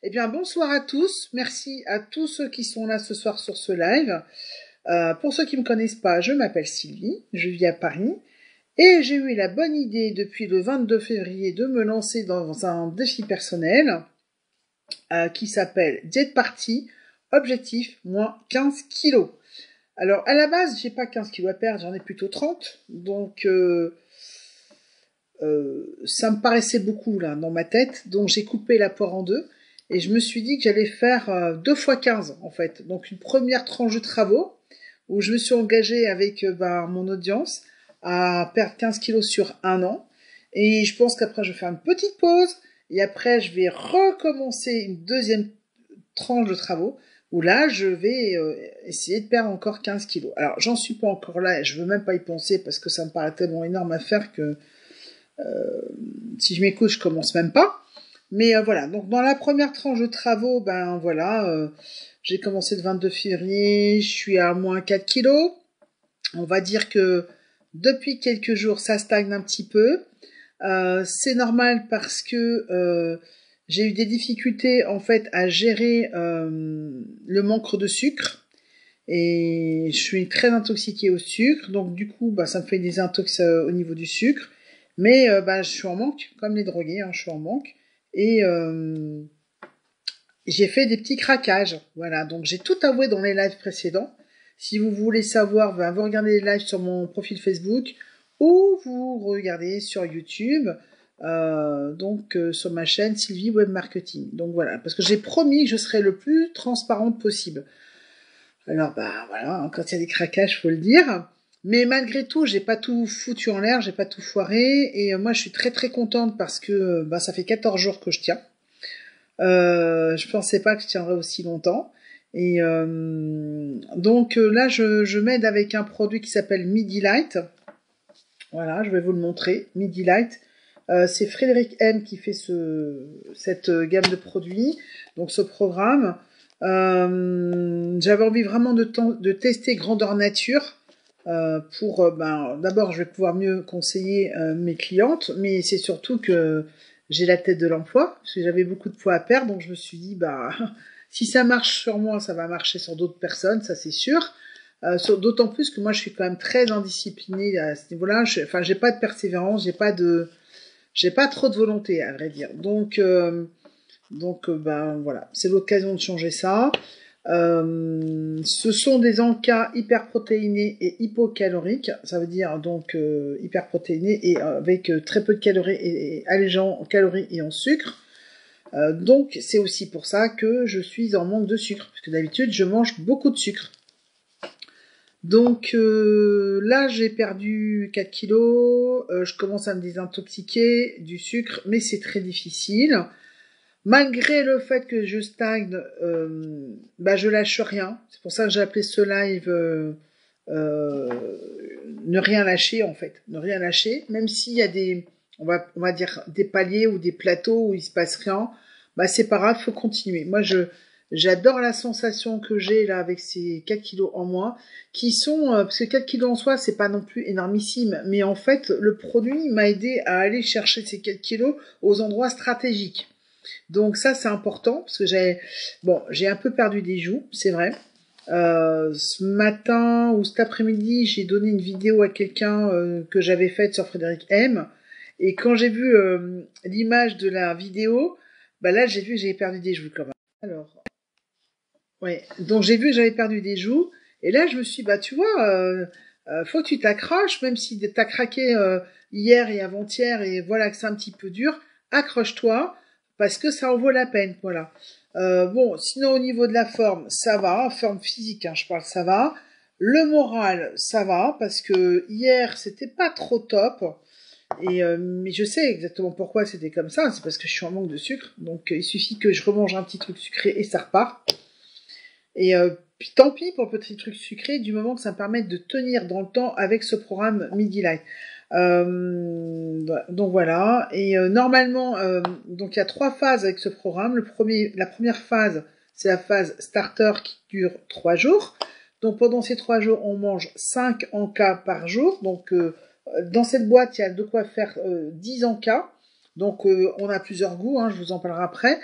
Eh bien, bonsoir à tous. Merci à tous ceux qui sont là ce soir sur ce live. Pour ceux qui ne me connaissent pas, je m'appelle Sylvie, je vis à Paris et j'ai eu la bonne idée depuis le 22 février de me lancer dans un défi personnel qui s'appelle Diet Party, objectif moins 15 kilos. Alors, à la base, j'ai pas 15 kilos à perdre, j'en ai plutôt 30. Donc, ça me paraissait beaucoup là dans ma tête. Donc, j'ai coupé la poire en deux. Et je me suis dit que j'allais faire 2 fois 15 en fait. Donc, une première tranche de travaux où je me suis engagée avec mon audience à perdre 15 kilos sur un an. Et je pense qu'après, je vais faire une petite pause. Et après, je vais recommencer une deuxième tranche de travaux où là, je vais essayer de perdre encore 15 kilos. Alors, j'en suis pas encore là et je veux même pas y penser parce que ça me paraît tellement énorme à faire que si je m'écoute, je commence même pas. Mais voilà, donc dans la première tranche de travaux, j'ai commencé le 22 février, je suis à moins 4 kilos. On va dire que depuis quelques jours, ça stagne un petit peu. C'est normal parce que j'ai eu des difficultés en fait à gérer le manque de sucre et je suis très intoxiquée au sucre, donc du coup ça me fait des intox au niveau du sucre, mais je suis en manque comme les drogués, hein, je suis en manque et j'ai fait des petits craquages, voilà, donc j'ai tout avoué dans les lives précédents. Si vous voulez savoir, vous regardez les lives sur mon profil Facebook ou vous regardez sur YouTube, sur ma chaîne Sylvie Web Marketing. Donc voilà, parce que j'ai promis que je serai le plus transparente possible. Alors voilà, hein, quand il y a des craquages, faut le dire. Mais malgré tout, j'ai pas tout foutu en l'air, j'ai pas tout foiré, et moi je suis très très contente parce que ça fait 14 jours que je tiens. Je pensais pas que je tiendrais aussi longtemps. Et là, je m'aide avec un produit qui s'appelle Midi Light. Voilà, je vais vous le montrer. Midi Light. C'est Frédéric M qui fait cette gamme de produits, donc ce programme. J'avais envie vraiment de tester grandeur nature d'abord je vais pouvoir mieux conseiller mes clientes, mais c'est surtout que j'ai la tête de l'emploi parce que j'avais beaucoup de poids à perdre, donc je me suis dit si ça marche sur moi, ça va marcher sur d'autres personnes, ça c'est sûr. D'autant plus que moi je suis quand même très indisciplinée à ce niveau-là. J'ai pas de persévérance, j'ai pas trop de volonté à vrai dire. Voilà, c'est l'occasion de changer ça. Ce sont des encas hyperprotéinés et hypocaloriques, ça veut dire donc hyperprotéinés et avec très peu de calories et allégeant en calories et en sucre. Donc c'est aussi pour ça que je suis en manque de sucre, parce que d'habitude je mange beaucoup de sucre. Donc là j'ai perdu 4 kilos, je commence à me désintoxiquer du sucre, mais c'est très difficile. Malgré le fait que je stagne, je lâche rien. C'est pour ça que j'ai appelé ce live ne rien lâcher en fait, ne rien lâcher. Même s'il y a on va dire des paliers ou des plateaux où il se passe rien, c'est pas grave, faut continuer. Moi j'adore la sensation que j'ai là avec ces 4 kilos en moins, qui sont parce que 4 kilos en soi c'est pas non plus énormissime, mais en fait le produit m'a aidé à aller chercher ces 4 kilos aux endroits stratégiques. Donc ça c'est important parce que j'ai un peu perdu des joues, c'est vrai. Ce matin ou cet après-midi, j'ai donné une vidéo à quelqu'un que j'avais faite sur Frédéric M. Et quand j'ai vu l'image de la vidéo, là j'ai vu que j'avais perdu des joues quand même. Alors, ouais. Donc j'ai vu que j'avais perdu des joues. Et là je me suis tu vois, faut que tu t'accroches, même si t'as craqué hier et avant-hier et voilà que c'est un petit peu dur, accroche-toi parce que ça en vaut la peine, voilà. Sinon au niveau de la forme, ça va, forme physique, hein, je parle, ça va. Le moral, ça va parce que hier c'était pas trop top. Et mais je sais exactement pourquoi c'était comme ça, c'est parce que je suis en manque de sucre, donc il suffit que je remange un petit truc sucré et ça repart. Et puis tant pis pour le petit truc sucré, du moment que ça me permet de tenir dans le temps avec ce programme Midi Light. Donc voilà. Et normalement, donc il y a 3 phases avec ce programme. La première phase, c'est la phase starter qui dure 3 jours. Donc pendant ces 3 jours, on mange 5 encas par jour. Donc dans cette boîte, il y a de quoi faire 10 encas. Donc on a plusieurs goûts, hein, je vous en parlerai après.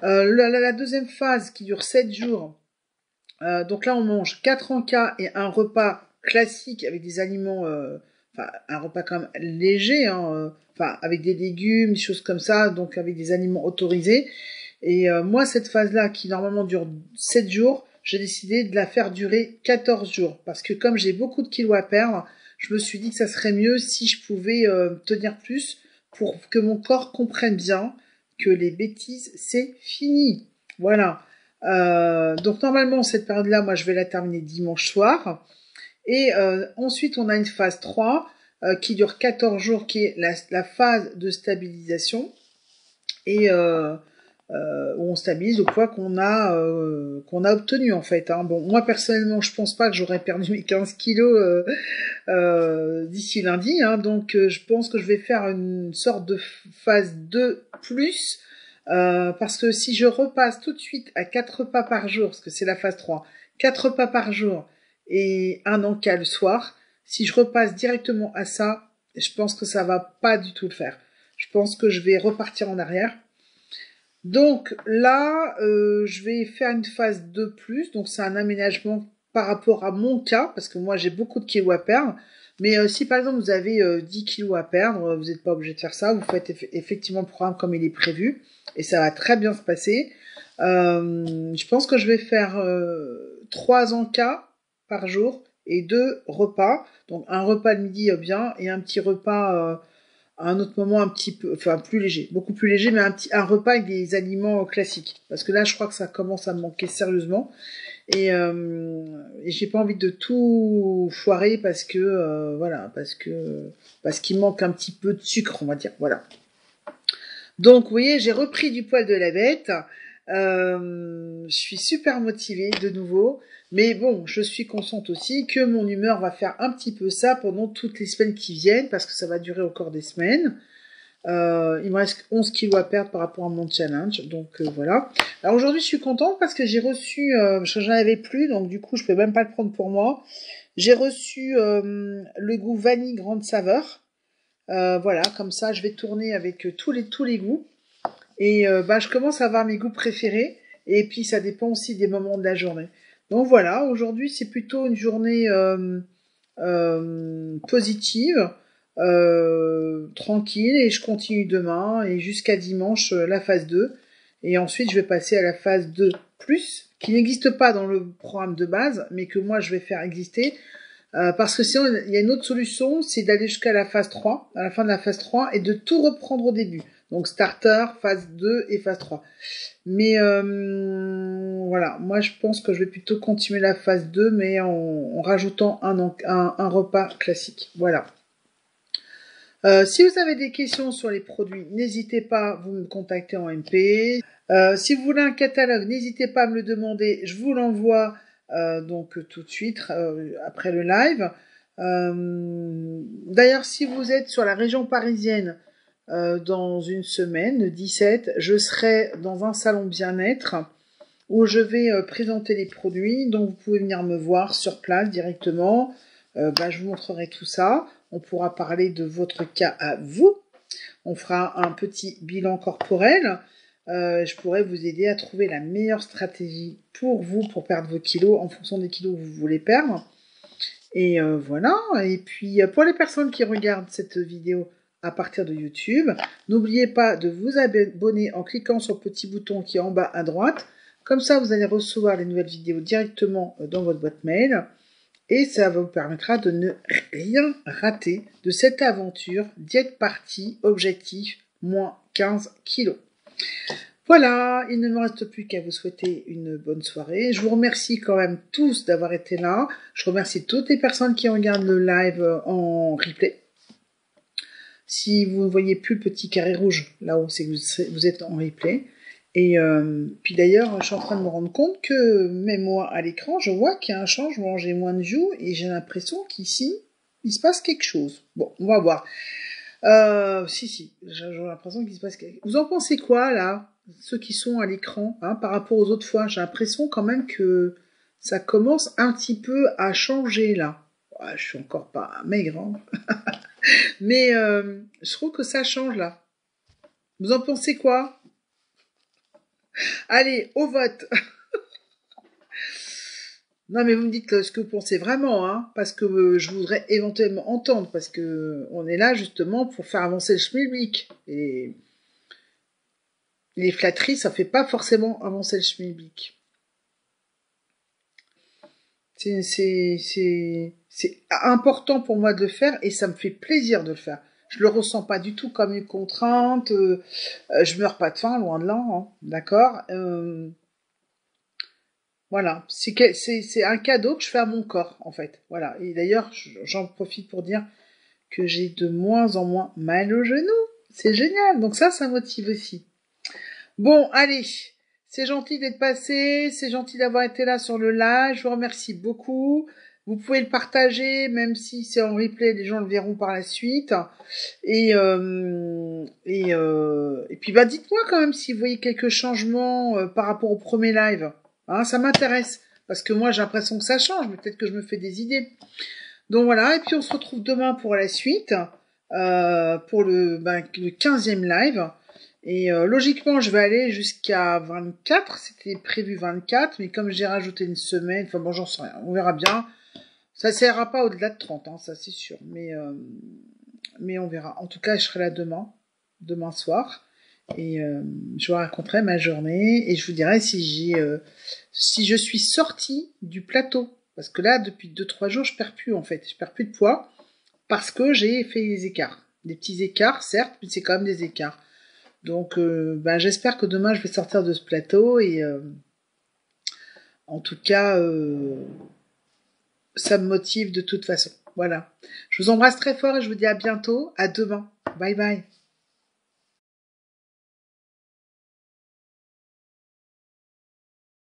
La deuxième phase qui dure 7 jours, donc là on mange 4 encas et un repas classique avec des aliments, enfin un repas quand même léger, hein, enfin avec des légumes, des choses comme ça, donc avec des aliments autorisés. Et moi cette phase-là qui normalement dure 7 jours, j'ai décidé de la faire durer 14 jours. Parce que comme j'ai beaucoup de kilos à perdre, je me suis dit que ça serait mieux si je pouvais tenir plus pour que mon corps comprenne bien que les bêtises, c'est fini. Voilà. Donc normalement, cette période-là, moi, je vais la terminer dimanche soir. Et ensuite, on a une phase 3 qui dure 14 jours, qui est la phase de stabilisation. Et où on stabilise le poids qu'on a obtenu en fait. Hein. Bon, moi personnellement, je pense pas que j'aurais perdu mes 15 kilos d'ici lundi, hein, donc je pense que je vais faire une sorte de phase 2 plus, parce que si je repasse tout de suite à 4 repas par jour, parce que c'est la phase 3, 4 repas par jour et un encas le soir, si je repasse directement à ça, je pense que ça va pas du tout le faire. Je pense que je vais repartir en arrière. Donc là, je vais faire une phase 2 plus, donc c'est un aménagement par rapport à mon cas, parce que moi j'ai beaucoup de kilos à perdre, mais si par exemple vous avez 10 kilos à perdre, vous n'êtes pas obligé de faire ça, vous faites effectivement le programme comme il est prévu, et ça va très bien se passer. Je pense que je vais faire 3 encas par jour et 2 repas, donc un repas le midi bien, et un petit repas à un autre moment un petit peu, enfin plus léger, beaucoup plus léger, mais un repas avec des aliments classiques. Parce que là, je crois que ça commence à me manquer sérieusement. Et j'ai pas envie de tout foirer parce que voilà, parce qu'il manque un petit peu de sucre, on va dire. Voilà. Donc, vous voyez, j'ai repris du poil de la bête. Je suis super motivée de nouveau. Mais bon, je suis consciente aussi que mon humeur va faire un petit peu ça pendant toutes les semaines qui viennent, parce que ça va durer encore des semaines. Il me reste 11 kilos à perdre par rapport à mon challenge, donc voilà. Alors aujourd'hui, je suis contente parce que j'ai reçu, parce que j'en avais plus, donc du coup, je peux même pas le prendre pour moi. J'ai reçu le goût vanille grande saveur. Voilà, comme ça, je vais tourner avec tous les goûts. Et bah, je commence à avoir mes goûts préférés. Et puis, ça dépend aussi des moments de la journée. Donc voilà, aujourd'hui, c'est plutôt une journée positive, tranquille, et je continue demain et jusqu'à dimanche la phase 2. Et ensuite, je vais passer à la phase 2 plus, qui n'existe pas dans le programme de base, mais que moi, je vais faire exister. Parce que sinon, il y a une autre solution, c'est d'aller jusqu'à la phase 3, à la fin de la phase 3, et de tout reprendre au début. Donc starter, phase 2 et phase 3. Mais voilà, moi je pense que je vais plutôt continuer la phase 2, mais en rajoutant un repas classique. Voilà. Si vous avez des questions sur les produits, n'hésitez pas, vous me contactez en MP. Si vous voulez un catalogue, n'hésitez pas à me le demander, je vous l'envoie donc tout de suite après le live. D'ailleurs, si vous êtes sur la région parisienne, dans une semaine, le 17, je serai dans un salon bien-être où je vais présenter les produits, donc vous pouvez venir me voir sur place directement. Bah, je vous montrerai tout ça. On pourra parler de votre cas à vous. On fera un petit bilan corporel. Je pourrais vous aider à trouver la meilleure stratégie pour vous pour perdre vos kilos en fonction des kilos que vous voulez perdre. Et voilà. Et puis pour les personnes qui regardent cette vidéo à partir de YouTube, n'oubliez pas de vous abonner en cliquant sur le petit bouton qui est en bas à droite. Comme ça, vous allez recevoir les nouvelles vidéos directement dans votre boîte mail. Et ça vous permettra de ne rien rater de cette aventure diète partie objectif moins 15 kilos. Voilà, il ne me reste plus qu'à vous souhaiter une bonne soirée. Je vous remercie quand même tous d'avoir été là. Je remercie toutes les personnes qui regardent le live en replay. Si vous ne voyez plus le petit carré rouge, là-haut, c'est que vous êtes en replay. Et puis d'ailleurs, je suis en train de me rendre compte que même moi, à l'écran, je vois qu'il y a un changement. J'ai moins de views et j'ai l'impression qu'ici, il se passe quelque chose. Bon, on va voir. Si, j'ai l'impression qu'il se passe quelque chose. Vous en pensez quoi, là, ceux qui sont à l'écran, hein, par rapport aux autres fois? J'ai l'impression quand même que ça commence un petit peu à changer, là. Ouais, je suis encore pas maigre, hein. Mais je trouve que ça change, là. Vous en pensez quoi? Allez, au vote. Non, mais vous me dites ce que vous pensez vraiment, hein, parce que je voudrais éventuellement entendre, parce que on est là justement pour faire avancer le schmilblick. Et les flatteries, ça fait pas forcément avancer le schmilblick. C'est important pour moi de le faire et ça me fait plaisir de le faire. Je le ressens pas du tout comme une contrainte. Je meurs pas de faim, loin de là, hein, d'accord. Voilà, c'est un cadeau que je fais à mon corps en fait. Voilà. Et d'ailleurs, j'en profite pour dire que j'ai de moins en moins mal au genou. C'est génial. Donc ça motive aussi. Bon, allez. C'est gentil d'être passé, c'est gentil d'avoir été là sur le live, je vous remercie beaucoup. Vous pouvez le partager, même si c'est en replay, les gens le verront par la suite. Et puis bah dites-moi quand même si vous voyez quelques changements par rapport au premier live. Hein, ça m'intéresse, parce que moi j'ai l'impression que ça change, mais peut-être que je me fais des idées. Donc voilà, et puis on se retrouve demain pour la suite, pour le 15e live. Et logiquement, je vais aller jusqu'à 24. C'était prévu 24, mais comme j'ai rajouté une semaine, enfin bon, j'en sais rien. On verra bien. Ça ne sert pas au-delà de 30, hein, ça c'est sûr. Mais on verra. En tout cas, je serai là demain soir. Et je vous raconterai ma journée. Et je vous dirai si je suis sortie du plateau. Parce que là, depuis 2-3 jours, je perds plus en fait. Je perds plus de poids. Parce que j'ai fait des écarts. Des petits écarts, certes, mais c'est quand même des écarts. Donc, j'espère que demain je vais sortir de ce plateau et en tout cas, ça me motive de toute façon. Voilà. Je vous embrasse très fort et je vous dis à bientôt. À demain. Bye bye.